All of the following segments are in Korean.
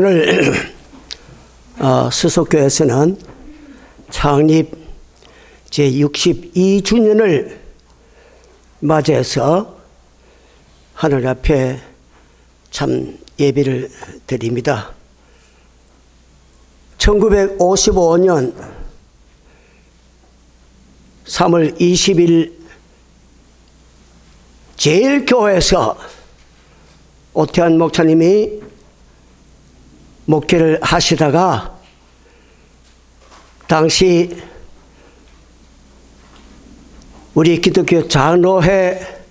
오늘 수석교회에서는 창립 제62주년을 맞이해서 하늘 앞에 참 예배를 드립니다. 1955년 3월 20일 제일교회에서 오태환 목사님이 목회를 하시다가 당시 우리 기독교 장로회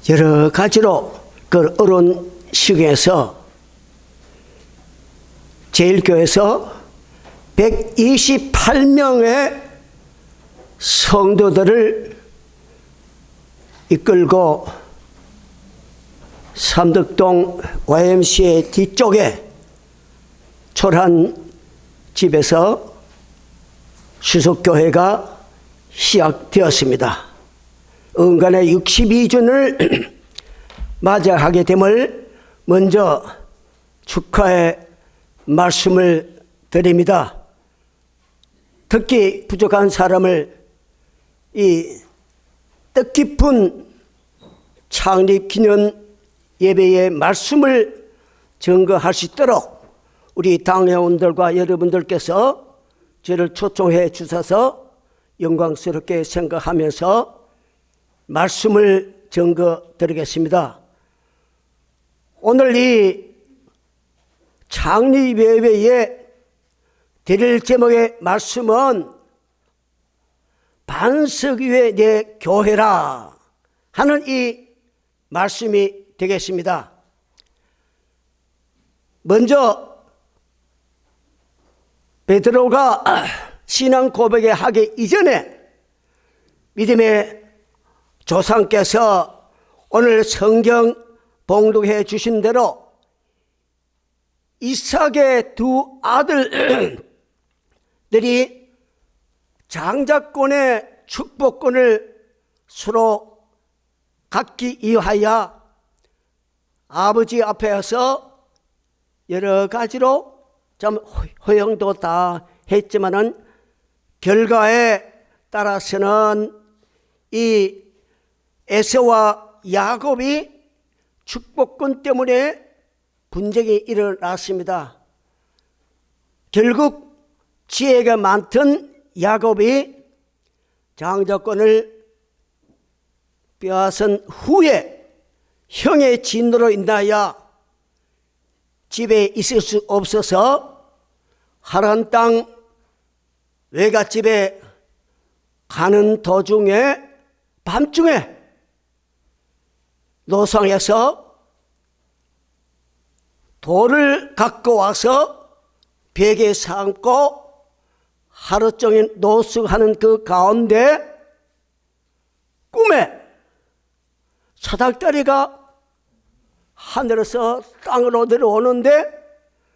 여러 가지로 그 어려운 시기에서 제일교회에서 128명의 성도들을 이끌고 삼덕동 YMCA 뒤쪽에 초란 집에서 수석교회가 시작되었습니다. 은간의 62주년을 맞이하게 됨을 먼저 축하의 말씀을 드립니다. 특히 부족한 사람을 이 뜻깊은 창립 기념 예배의 말씀을 증거할 수 있도록 우리 당회원들과 여러분들께서 저를 초청해 주셔서 영광스럽게 생각하면서 말씀을 증거 드리겠습니다. 오늘 이 창립 예배에 드릴 제목의 말씀은 반석 위에 내 교회라 하는 이 말씀이 되겠습니다. 먼저 베드로가 신앙 고백에 하기 이전에 믿음의 조상께서 오늘 성경 봉독해 주신 대로 이삭의 두 아들들이 장자권의 축복권을 서로 갖기 위하여 아버지 앞에서 여러 가지로 좀 허용도 다 했지만은 결과에 따라서는 이 에서와 야곱이 축복권 때문에 분쟁이 일어났습니다. 결국 지혜가 많던 야곱이 장자권을 빼앗은 후에 형의 진노로 인하여 집에 있을 수 없어서 하란 땅 외갓집에 가는 도중에 밤중에 노상에서 돌을 갖고 와서 벽에 삼고 하루 종일 노숙하는 그 가운데 꿈에 사닥다리가 하늘에서 땅으로 내려오는데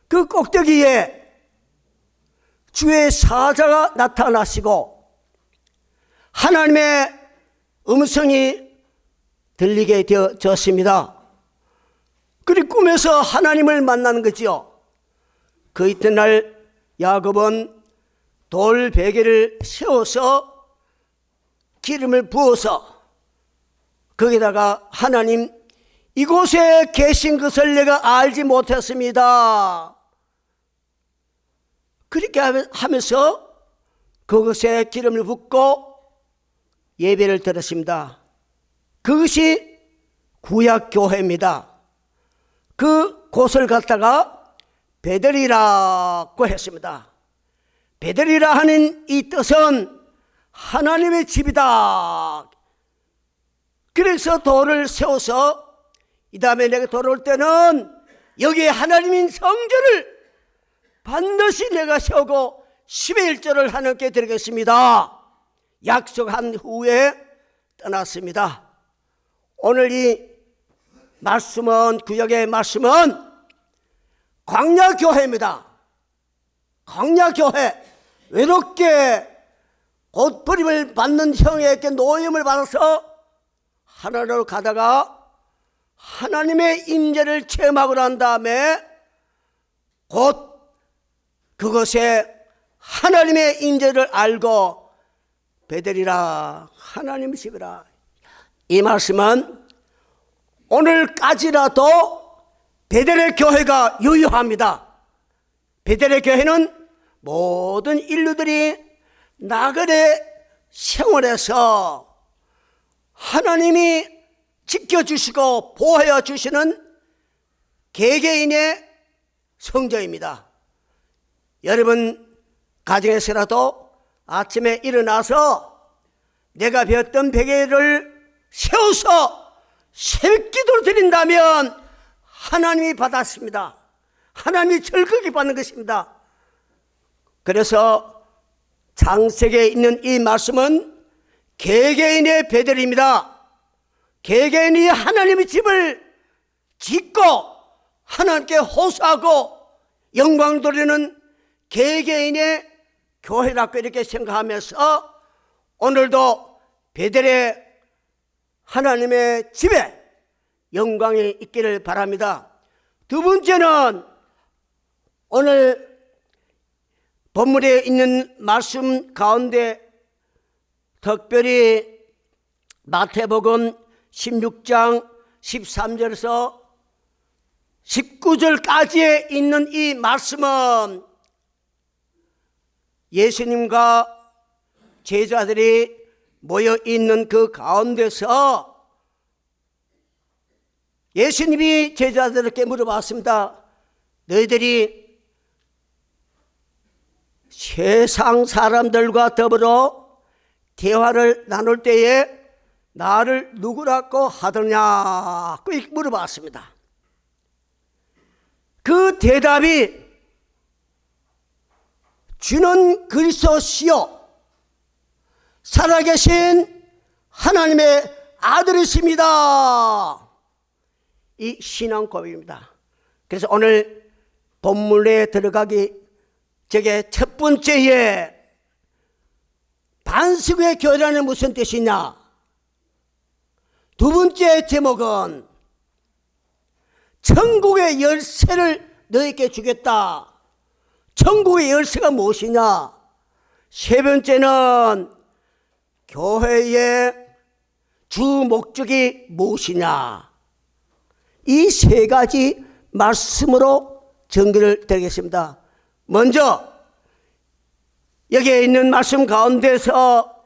그 꼭대기에 주의 사자가 나타나시고 하나님의 음성이 들리게 되어졌습니다. 그리고 꿈에서 하나님을 만나는 거지요. 그 이튿날 야곱은 돌 베개를 세워서 기름을 부어서 거기다가 하나님 이곳에 계신 것을 내가 알지 못했습니다. 그렇게 하면서 그곳에 기름을 붓고 예배를 드렸습니다. 그것이 구약교회입니다. 그 곳을 갖다가 베델이라고 했습니다. 베델이라 하는 이 뜻은 하나님의 집이다. 그래서 돌을 세워서 이 다음에 내가 돌아올 때는 여기에 하나님인 성전을 반드시 내가 세우고 10의 1조를 하나님께 드리겠습니다. 약속한 후에 떠났습니다. 오늘 이 말씀은 구약의 말씀은 광야교회입니다. 광야교회 외롭게 옷버림을 받는 형에게 노임을 받아서 하나님으로 가다가 하나님의 임재를 체험하고 난 다음에 곧 그것에 하나님의 임재를 알고 베델이라 하나님 집이라. 이 말씀은 오늘까지라도 베델의 교회가 유효합니다. 베델의 교회는 모든 인류들이 나그네 생활에서 하나님이 지켜주시고 보호해 주시는 개개인의 성전입니다. 여러분 가정에서라도 아침에 일어나서 내가 배웠던 베개를 세워서 새벽기도를 드린다면 하나님이 받았습니다. 하나님이 절극이 받는 것입니다. 그래서 창세기에 있는 이 말씀은 개개인의 베델입니다. 개개인이 하나님의 집을 짓고 하나님께 호소하고 영광 돌리는 개개인의 교회라고 이렇게 생각하면서 오늘도 베델의 하나님의 집에 영광이 있기를 바랍니다. 두 번째는 오늘 본문에 있는 말씀 가운데 특별히 마태복음 16장 13절에서 19절까지에 있는 이 말씀은 예수님과 제자들이 모여 있는 그 가운데서 예수님이 제자들에게 물어봤습니다. 너희들이 세상 사람들과 더불어 대화를 나눌 때에 나를 누구라고 하더냐 그 물어봤습니다. 그 대답이 주는 그리스도시요 살아계신 하나님의 아들이십니다. 이 신앙 고백입니다. 그래서 오늘 본문에 들어가기 저게 첫 번째에 반석의 교회라는 무슨 뜻이냐? 두 번째 제목은 천국의 열쇠를 너에게 주겠다. 천국의 열쇠가 무엇이냐? 세 번째는 교회의 주 목적이 무엇이냐? 이 세 가지 말씀으로 전개를 드리겠습니다. 먼저 여기에 있는 말씀 가운데서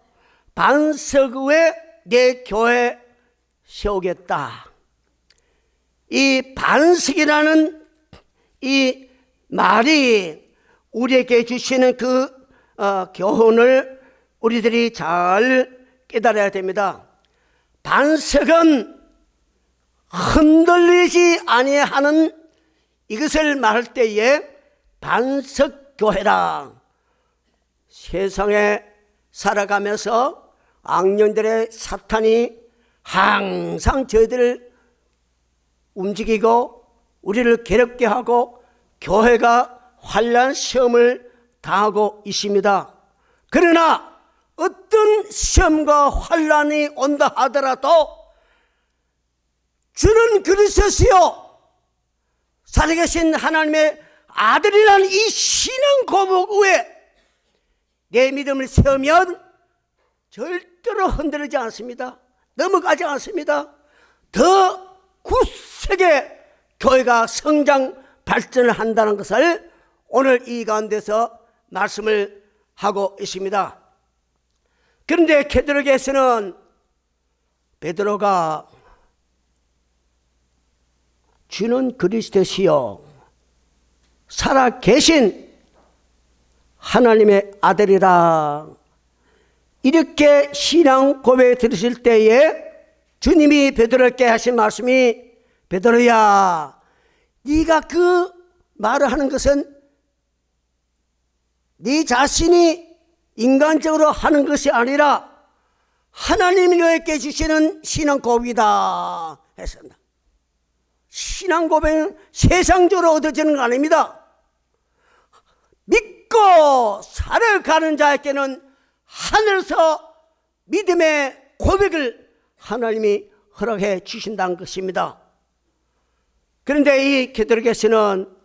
반석 위에 내 교회 세우겠다. 이 반석이라는 이 말이 우리에게 주시는 그 교훈을 우리들이 잘 깨달아야 됩니다. 반석은 흔들리지 아니하는 이것을 말할 때에 반석교회라. 세상에 살아가면서 악령들의 사탄이 항상 저희들을 움직이고 우리를 괴롭게 하고 교회가 환난 시험을 당하고 있습니다. 그러나 어떤 시험과 환난이 온다 하더라도 주는 그리스도시요 살아계신 하나님의 아들이라는 이 신앙 고백 위에 내 믿음을 세우면 절대로 흔들리지 않습니다. 넘어가지 않습니다. 더 굳세게 교회가 성장 발전을 한다는 것을 오늘 이 가운데서 말씀을 하고 있습니다. 그런데 베드로에게서는 베드로가 주는 그리스도시요 살아계신 하나님의 아들이라 이렇게 신앙 고백 들으실 때에 주님이 베드로에게 하신 말씀이 베드로야 네가 그 말을 하는 것은 네 자신이 인간적으로 하는 것이 아니라 하나님이 너에게 주시는 신앙 고백이다 했습니다. 신앙 고백은 세상적으로 얻어지는 거 아닙니다. 믿고 살아가는 자에게는 하늘에서 믿음의 고백을 하나님이 허락해 주신다는 것입니다. 그런데 이 베드로에게서는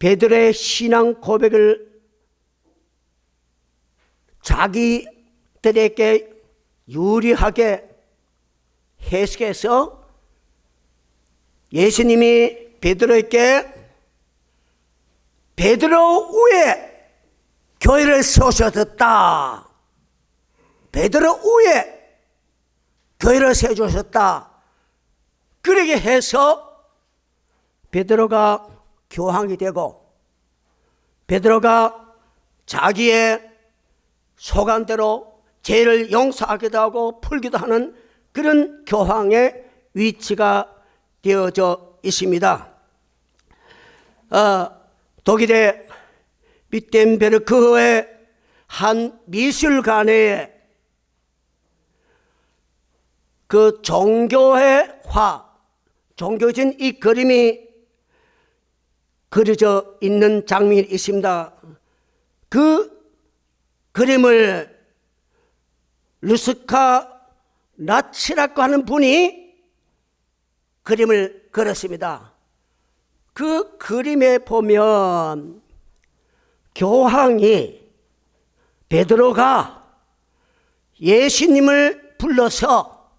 베드로의 신앙 고백을 자기들에게 유리하게 해석해서 예수님이 베드로에게 베드로 위에 교회를 세우셨다. 베드로 위에 교회를 세우셨다. 그렇게 해서 베드로가 교황이 되고 베드로가 자기의 소관대로 죄를 용서하기도 하고 풀기도 하는 그런 교황의 위치가 되어져 있습니다. 독일의 비텐베르크의 한 미술관에 그 종교의 종교진 이 그림이 그려져 있는 장면이 있습니다. 그 그림을 루스카 나치라고 하는 분이 그림을 그렸습니다. 그 그림에 보면 교황이 베드로가 예수님을 불러서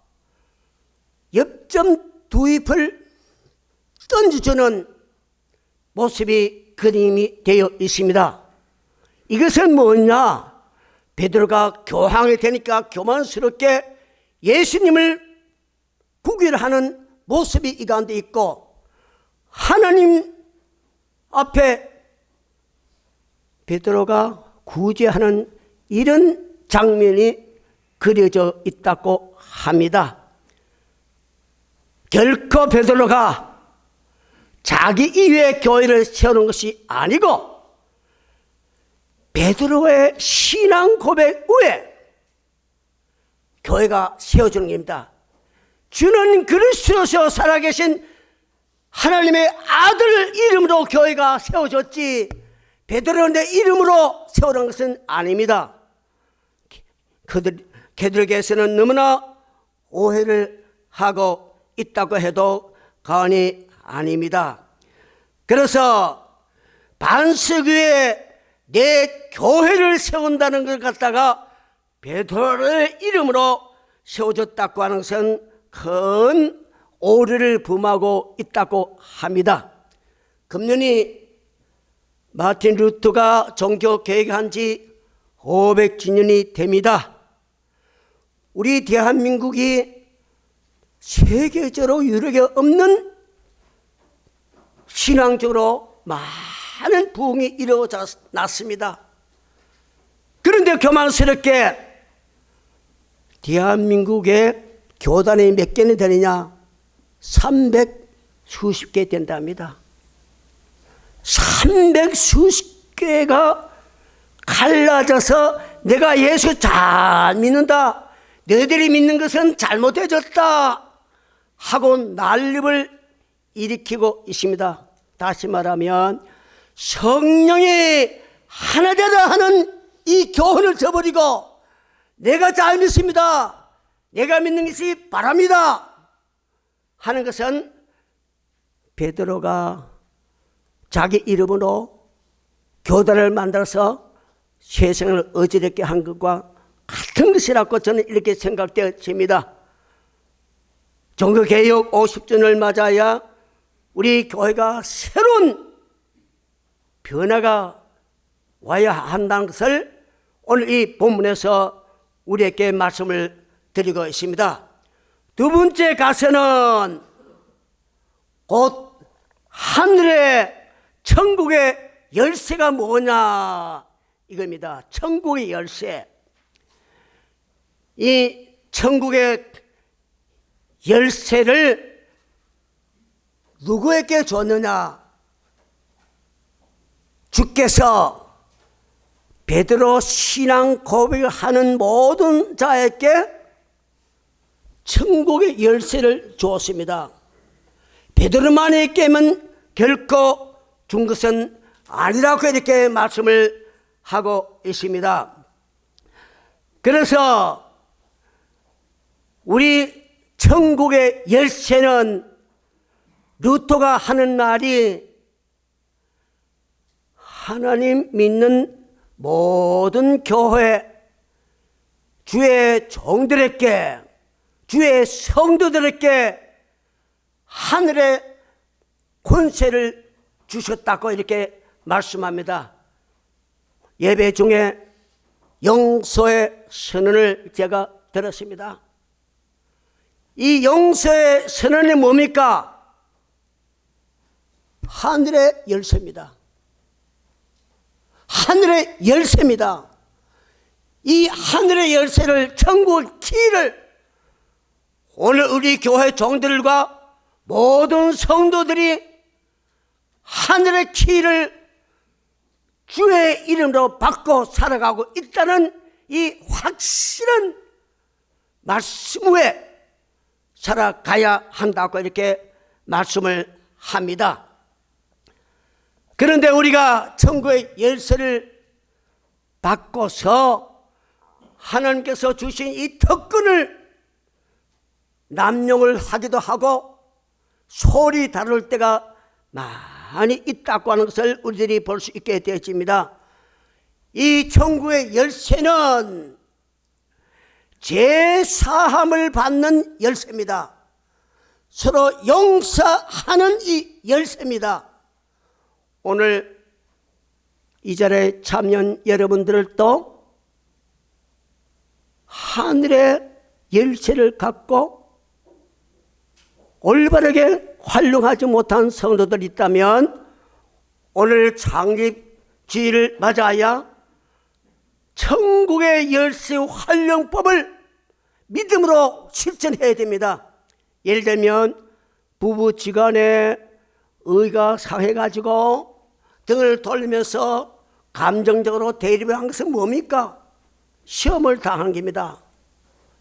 엽점 두 잎을 던져주는 모습이 그림이 되어 있습니다. 이것은 뭐냐? 베드로가 교황이 되니까 교만스럽게 예수님을 구별하는 모습이 이 가운데 있고 하나님 앞에 베드로가 구제하는 이런 장면이 그려져 있다고 합니다. 결코 베드로가 자기 이외의 교회를 세우는 것이 아니고 베드로의 신앙 고백 위에 교회가 세워지는 겁니다. 주는 그리스도서 살아계신 하나님의 아들 이름으로 교회가 세워졌지 베드로는 내 이름으로 세우는 것은 아닙니다. 그들에게서는 너무나 오해를 하고 있다고 해도 과언이 아닙니다. 그래서 반석 위에 내 교회를 세운다는 걸 갖다가 베드로의 이름으로 세워졌다고 하는 것은 큰 오류를 범하고 있다고 합니다. 금년이 마틴 루터가 종교 개혁한 지 500주년이 됩니다. 우리 대한민국이 세계적으로 유력이 없는 신앙적으로 많은 부흥이 이루어졌습니다. 그런데 교만스럽게 대한민국의 교단이 몇 개나 되느냐? 300 수십 개 된답니다. 300 수십 개가 갈라져서 내가 예수 잘 믿는다, 너희들이 믿는 것은 잘못해졌다 하고 난립을 일으키고 있습니다. 다시 말하면 성령이 하나되라 하는 이 교훈을 저버리고 내가 잘 믿습니다, 내가 믿는 것이 바랍니다 하는 것은 베드로가 자기 이름으로 교단을 만들어서 세상을 어지럽게 한 것과 같은 것이라고 저는 이렇게 생각되어집니다. 종교개혁 50주년을 맞아야 우리 교회가 새로운 변화가 와야 한다는 것을 오늘 이 본문에서 우리에게 말씀을 드리고 있습니다. 두 번째 가서는 곧 하늘의 천국의 열쇠가 뭐냐 이겁니다. 천국의 열쇠. 이 천국의 열쇠를 누구에게 줬느냐? 주께서 베드로 신앙 고백을 하는 모든 자에게 천국의 열쇠를 주었습니다. 베드로만에게만 결코 준 것은 아니라고 이렇게 말씀을 하고 있습니다. 그래서 우리 천국의 열쇠는 루터가 하는 말이 하나님 믿는 모든 교회, 주의 종들에게, 주의 성도들에게 하늘의 권세를 주셨다고 이렇게 말씀합니다. 예배 중에 용서의 선언을 제가 들었습니다. 이 용서의 선언이 뭡니까? 하늘의 열쇠입니다. 하늘의 열쇠입니다. 이 하늘의 열쇠를, 천국 키를 오늘 우리 교회 종들과 모든 성도들이 하늘의 키를 주의 이름으로 받고 살아가고 있다는 이 확실한 말씀 후에 살아가야 한다고 이렇게 말씀을 합니다. 그런데 우리가 천국의 열쇠를 받고서 하나님께서 주신 이 특권을 남용을 하기도 하고 소홀히 다룰 때가 많이 있다고 하는 것을 우리들이 볼 수 있게 되어집니다. 이 천국의 열쇠는 죄사함을 받는 열쇠입니다. 서로 용서하는 이 열쇠입니다. 오늘 이 자리에 참여한 여러분들을 또 하늘의 열쇠를 갖고 올바르게 활용하지 못한 성도들이 있다면 오늘 창립주의를 맞아야 천국의 열쇠 활용법을 믿음으로 실천해야 됩니다. 예를 들면 부부지간에 의가 상해가지고 등을 돌리면서 감정적으로 대립을 한 것은 뭡니까? 시험을 당한 겁니다.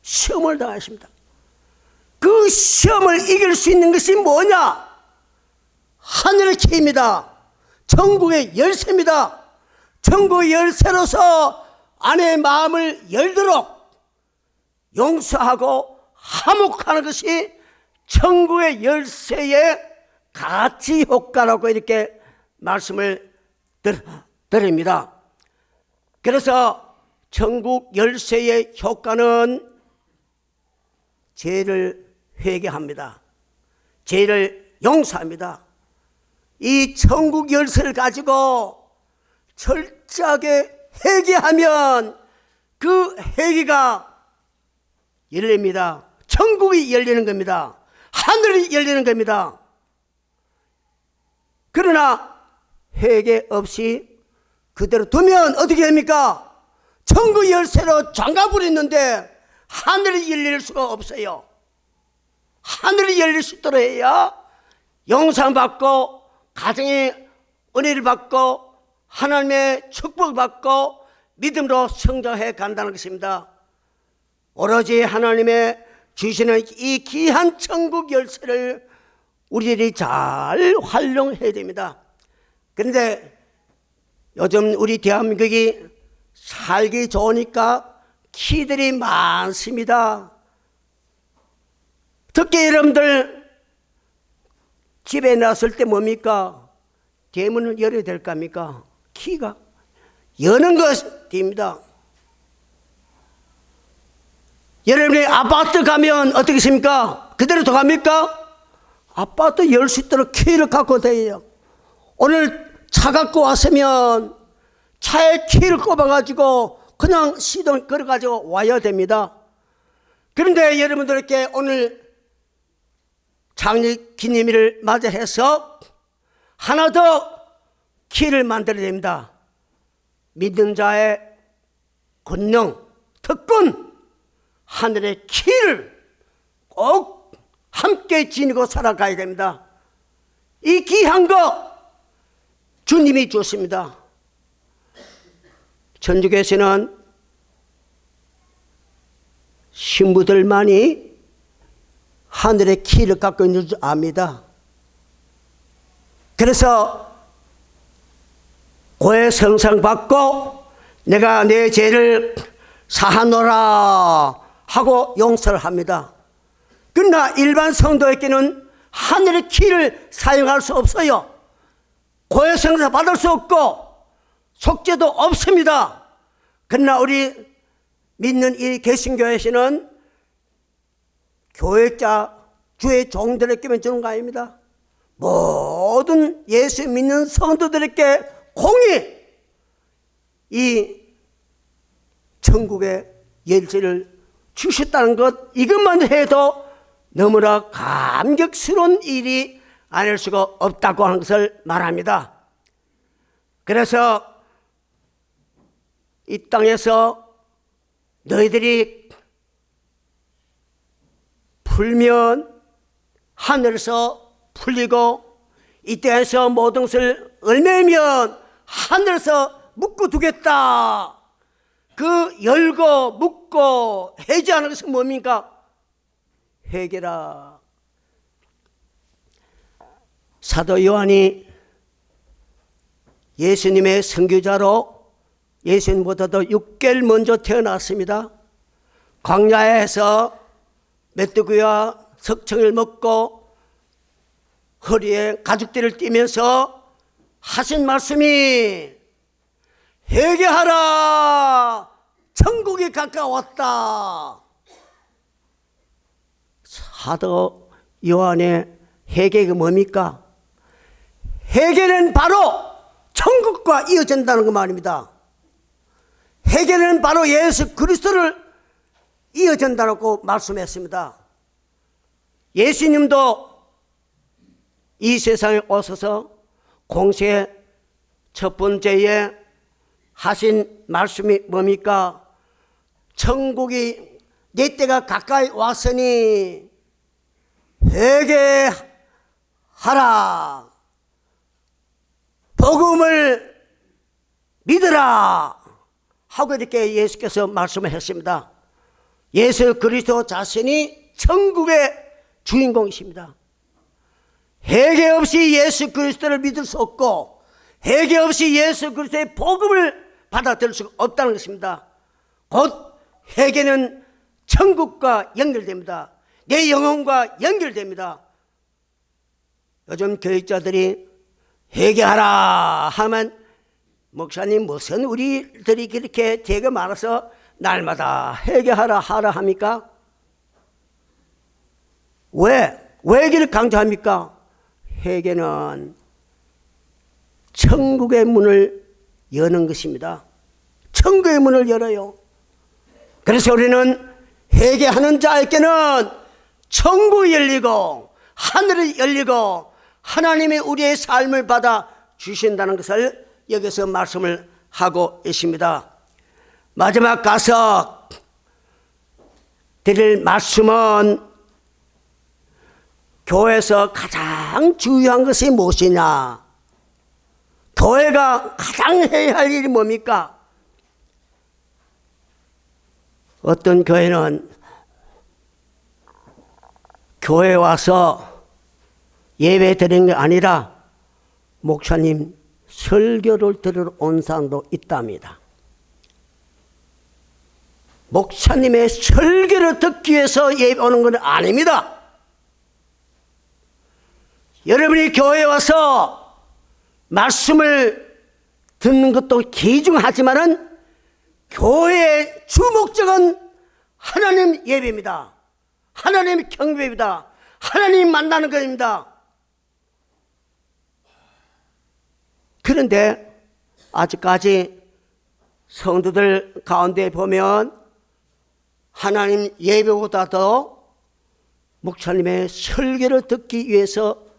시험을 당하십니다. 그 시험을 이길 수 있는 것이 뭐냐? 하늘의 키입니다. 천국의 열쇠입니다. 천국의 열쇠로서 아내의 마음을 열도록 용서하고 화목하는 것이 천국의 열쇠의 가치 효과라고 이렇게 말씀을 드립니다. 그래서 천국 열쇠의 효과는 죄를 회개합니다. 죄를 용서합니다. 이 천국 열쇠를 가지고 철저하게 회개하면 그 회개가 열립니다. 천국이 열리는 겁니다. 하늘이 열리는 겁니다. 그러나 회개 없이 그대로 두면 어떻게 됩니까? 천국 열쇠로 잠가버렸는데 하늘이 열릴 수가 없어요. 하늘이 열릴 수 있도록 해야 영상받고 가정의 은혜를 받고 하나님의 축복을 받고 믿음으로 성장해 간다는 것입니다. 오로지 하나님의 주시는 이 귀한 천국 열쇠를 우리들이 잘 활용해야 됩니다. 그런데 요즘 우리 대한민국이 살기 좋으니까 키들이 많습니다. 특히 여러분들 집에 나설 때 뭡니까? 대문을 열어야 될 겁니까? 키가 여는 것입니다. 여러분이 아파트 가면 어떻게 하십니까? 그대로 들어갑니까? 아파트 열 수 있도록 키를 갖고 다녀요. 오늘 차 갖고 왔으면 차에 키를 꼽아가지고 그냥 시동 걸어가지고 와야 됩니다. 그런데 여러분들께 오늘 창립 기념일을 맞이해서 하나 더 키를 만들어야 됩니다. 믿는 자의 권능, 특권, 하늘의 키를 꼭 함께 지니고 살아가야 됩니다. 이 귀한 거 주님이 주었습니다. 천주교에서는 신부들만이 하늘의 키를 갖고 있는 줄 압니다. 그래서 고해 성상 받고 내가 내 죄를 사하노라 하고 용서를 합니다. 그러나 일반 성도에게는 하늘의 키를 사용할 수 없어요. 고해 성상 받을 수 없고 속죄도 없습니다. 그러나 우리 믿는 이 개신교회에서는 교회자, 주의 종들에게만 주는 거 아닙니다. 모든 예수 믿는 성도들에게 공히 이 천국의 열쇠를 주셨다는 것, 이것만 해도 너무나 감격스러운 일이 아닐 수가 없다고 하는 것을 말합니다. 그래서 이 땅에서 너희들이 풀면 하늘에서 풀리고, 이 땅에서 모든 것을 얼매면 하늘에서 묶어두겠다. 그 열고 묶고 해제하는 것은 뭡니까? 회개라. 사도 요한이 예수님의 선교자로 예수님보다도 6개월 먼저 태어났습니다. 광야에서 메뚜기와 석청을 먹고 허리에 가죽띠를 띠면서 하신 말씀이 회개하라, 천국이 가까웠다. 사도 요한의 회개가 뭡니까? 회개는 바로 천국과 이어진다는 그 말입니다. 회개는 바로 예수 그리스도를 이어진다고 말씀했습니다. 예수님도 이 세상에 오셔서 공생의 첫 번째에 하신 말씀이 뭡니까? 천국이 내 때가 가까이 왔으니 회개하라, 복음을 믿으라 하고 이렇게 예수께서 말씀을 했습니다. 예수 그리스도 자신이 천국의 주인공이십니다. 회개 없이 예수 그리스도를 믿을 수 없고, 회개 없이 예수 그리스도의 복음을 받아들일 수 없다는 것입니다. 곧 회개는 천국과 연결됩니다. 내 영혼과 연결됩니다. 요즘 교육자들이 회개하라 하면, 목사님 무슨 우리들이 그렇게 죄가 많아서 날마다 회개하라 하라 합니까? 왜 회개를 강조합니까? 회개는 천국의 문을 여는 것입니다. 천국의 문을 열어요. 그래서 우리는 회개하는 자에게는 천국이 열리고 하늘이 열리고 하나님이 우리의 삶을 받아 주신다는 것을 여기서 말씀을 하고 있습니다. 마지막 가서 드릴 말씀은 교회에서 가장 중요한 것이 무엇이냐? 교회가 가장 해야 할 일이 뭡니까? 어떤 교회는 교회에 와서 예배 드리는 게 아니라 목사님 설교를 들으러 온 사람도 있답니다. 목사님의 설교를 듣기 위해서 예배 오는 건 아닙니다. 여러분이 교회에 와서 말씀을 듣는 것도 귀중하지만은 교회의 주목적은 하나님 예배입니다. 하나님 경배입니다. 하나님 만나는 것입니다. 그런데 아직까지 성도들 가운데 보면 하나님 예배보다도 목사님의 설교를 듣기 위해서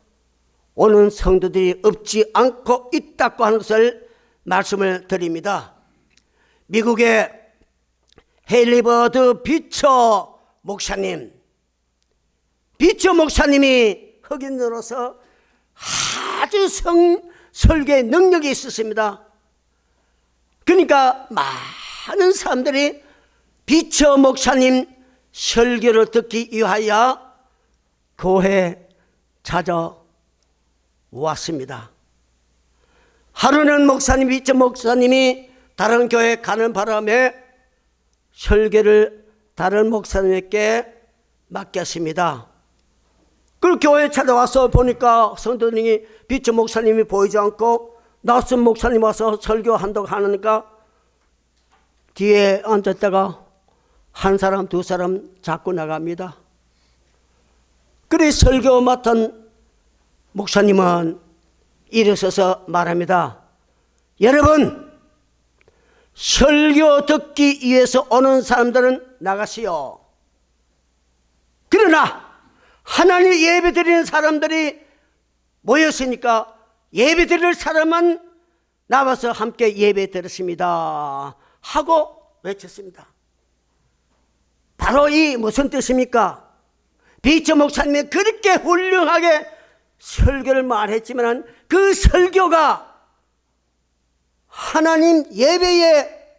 오는 성도들이 없지 않고 있다고 하는 것을 말씀을 드립니다. 미국의 헤일리버드 비처 목사님이 흑인으로서 아주 설교의 능력이 있었습니다. 그러니까 많은 사람들이 비처 목사님 설교를 듣기 위하여 교회에 찾아왔습니다. 하루는 비처 목사님이 다른 교회에 가는 바람에 설교를 다른 목사님에게 맡겼습니다. 그리고 교회에 찾아와서 보니까 성도님이 비처 목사님이 보이지 않고 낯선 목사님 와서 설교한다고 하니까 뒤에 앉았다가 한 사람 두 사람 자꾸 나갑니다. 그래 설교 맡은 목사님은 일어서서 말합니다. 여러분, 설교 듣기 위해서 오는 사람들은 나가시오. 그러나 하나님 예배 드리는 사람들이 모였으니까 예배 드릴 사람만 나와서 함께 예배 드렸습니다 하고 외쳤습니다. 바로 이 무슨 뜻입니까? 비처 목사님이 그렇게 훌륭하게 설교를 말했지만 그 설교가 하나님 예배에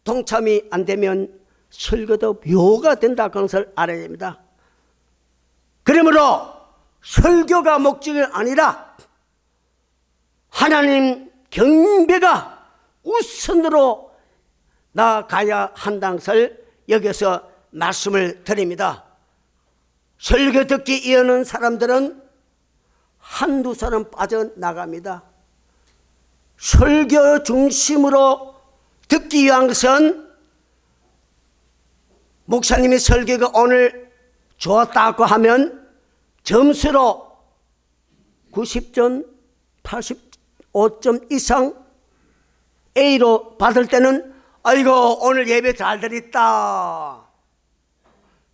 동참이 안 되면 설교도 묘가 된다 그런 것을 알아야 됩니다. 그러므로 설교가 목적이 아니라 하나님 경배가 우선으로 나아가야 한다는 것을 여기서 말씀을 드립니다. 설교 듣기 위하는 사람들은 한두 사람 빠져나갑니다. 설교 중심으로 듣기 위한 것은 목사님의 설교가 오늘 좋았다고 하면 점수로 90점, 85점 이상 A로 받을 때는 아이고 오늘 예배 잘 드렸다.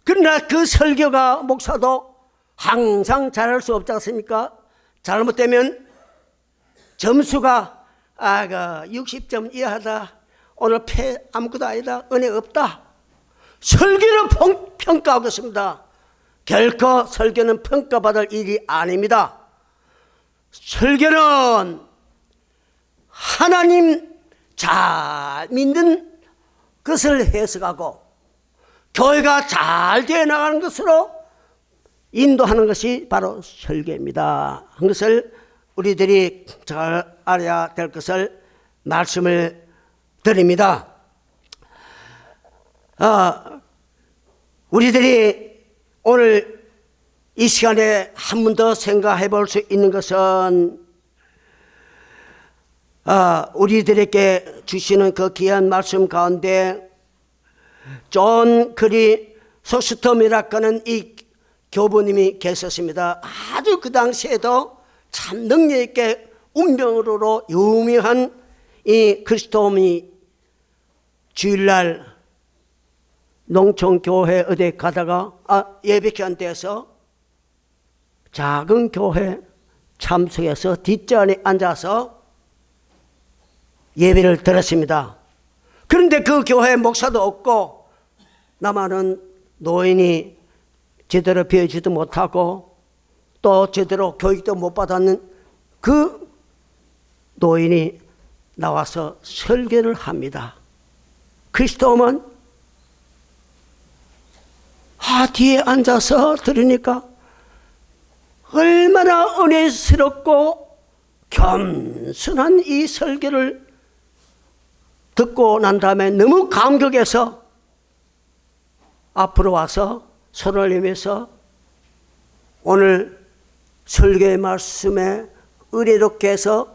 그러나 그 설교가 목사도 항상 잘할 수 없지 않습니까? 잘못되면 점수가 60점 이하다. 오늘 아무것도 아니다. 은혜 없다. 설교를 평가하겠습니다. 결코 설교는 평가받을 일이 아닙니다. 설교는 하나님 잘 믿는 것을 해석하고 교회가 잘 되어 나가는 것으로 인도하는 것이 바로 설교입니다. 한 것을 우리들이 잘 알아야 될 것을 말씀을 드립니다. 우리들이 오늘 이 시간에 한 번 더 생각해 볼 수 있는 것은 우리들에게 주시는 그 귀한 말씀 가운데 존 크리소스톰이라고 하는 이 교부님이 계셨습니다. 아주 그 당시에도 참 능력 있게 운명으로 유명한 이 크리스토미 주일날 농촌교회 어디 가다가 예배기한 때에서 작은 교회 참석해서 뒷전에 앉아서 예배를 드렸습니다. 그런데 그 교회 목사도 없고 나만은 노인이 제대로 배우지도 못하고 또 제대로 교육도 못 받았는 그 노인이 나와서 설교를 합니다. 크리스토는 뒤에 앉아서 들으니까 얼마나 은혜스럽고 겸손한 이 설교를 듣고 난 다음에 너무 감격해서 앞으로 와서 손을 내밀면서 오늘 설교의 말씀에 은혜롭게 해서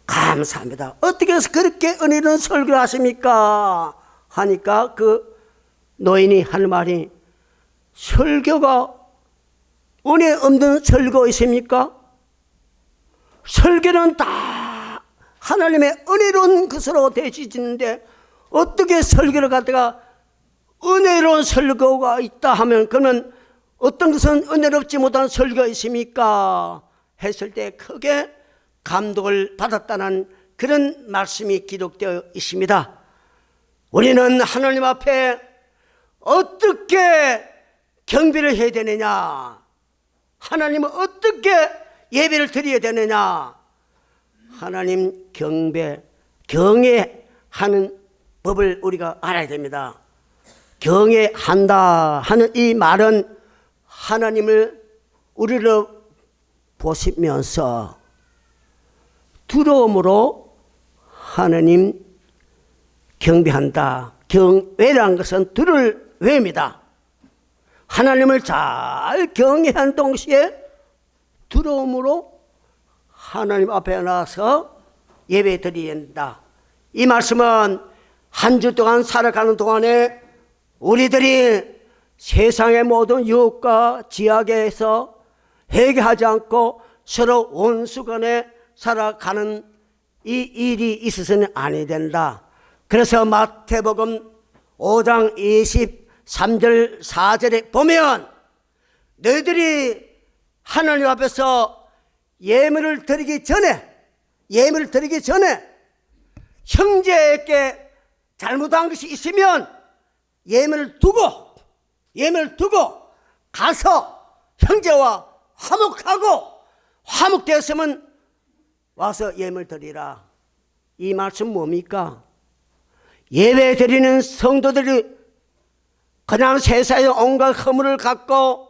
감사합니다. 어떻게 해서 그렇게 은혜로운 설교를 하십니까? 하니까 그 노인이 할 말이 설교가 은혜 없는 설교 있습니까? 설교는 다 하나님의 은혜로운 것으로 되어지는데 어떻게 설교를 갖다가 은혜로운 설교가 있다 하면 그러면 어떤 것은 은혜롭지 못한 설교가 있습니까? 했을 때 크게 감동을 받았다는 그런 말씀이 기록되어 있습니다. 우리는 하나님 앞에 어떻게 경배를 해야 되느냐? 하나님은 어떻게 예배를 드려야 되느냐? 하나님 경외하는 법을 우리가 알아야 됩니다. 경외한다 하는 이 말은 하나님을 우리를 보시면서 두려움으로 하나님 경배한다. 경외라는 것은 들을 외입니다. 하나님을 잘 경외한 동시에 두려움으로 하나님 앞에 나와서 예배 드려야 된다. 이 말씀은 한 주 동안 살아가는 동안에 우리들이 세상의 모든 유혹과 지약에서 회개하지 않고 서로 원수간에 살아가는 이 일이 있어서는 아니 된다. 그래서 마태복음 5장 23절 4절에 보면 너희들이 하나님 앞에서 예물을 드리기 전에 형제에게 잘못한 것이 있으면 예물을 두고 가서 형제와 화목되었으면 와서 예물 드리라. 이 말씀 뭡니까? 예배 드리는 성도들이 그냥 세상에 온갖 허물을 갖고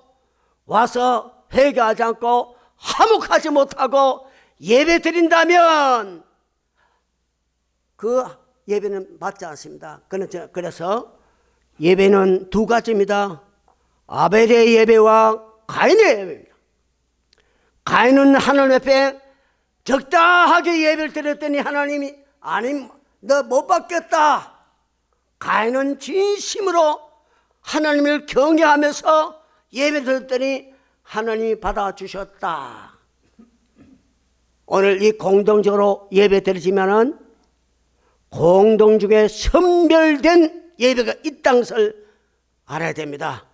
와서 회개하지 않고 화목하지 못하고 예배 드린다면 그 예배는 맞지 않습니다. 그래서 예배는 두 가지입니다. 아벨의 예배와 가인의 예배입니다. 가인은 하나님 앞에 적당하게 예배를 드렸더니 하나님이 아니 너 못 받겠다. 가인은 진심으로 하나님을 경외하면서 예배를 드렸더니 하나님이 받아주셨다. 오늘 이 공동적으로 예배 드리지만은 공동 중에 선별된 예배가 있다는 것을 알아야 됩니다.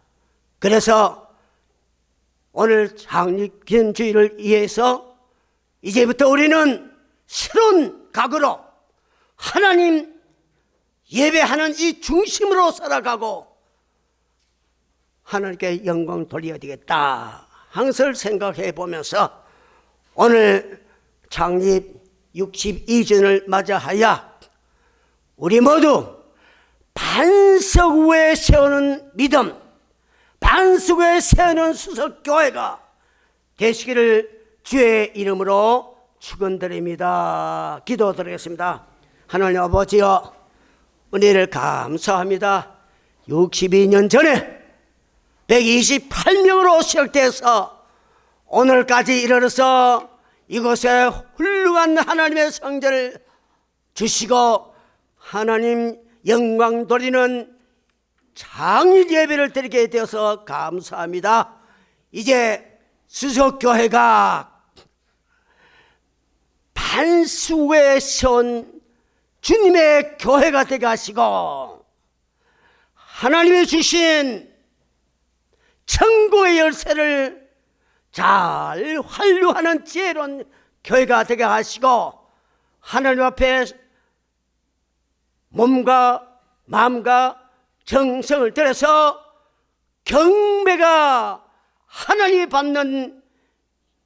그래서 오늘 창립기념주의를 위해서 이제부터 우리는 새로운 각오로 하나님 예배하는 이 중심으로 살아가고 하나님께 영광 돌려야 되겠다 항상 생각해 보면서 오늘 창립 62주년을 맞이하여 우리 모두 반석 위에 세우는 믿음, 반석 위에 세우는 수석교회가 되시기를 주의 이름으로 축원드립니다. 기도드리겠습니다. 하나님 아버지여, 은혜를 감사합니다. 62년 전에 128명으로 시작돼서 오늘까지 이르러서 이곳에 훌륭한 하나님의 성전을 주시고 하나님 영광 돌리는 장일 예배를 드리게 되어서 감사합니다. 이제 수석교회가 반수에 세운 주님의 교회가 되게 하시고 하나님이 주신 천국의 열쇠를 잘 활용하는 지혜로운 교회가 되게 하시고 하나님 앞에 몸과 마음과 정성을 들여서 경배가 하나님이 받는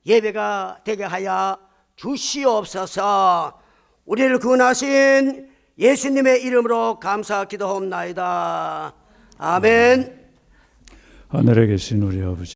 예배가 되게 하여 주시옵소서. 우리를 구원하신 예수님의 이름으로 감사 기도하옵나이다. 아멘. 하늘에 계신 우리 아버지,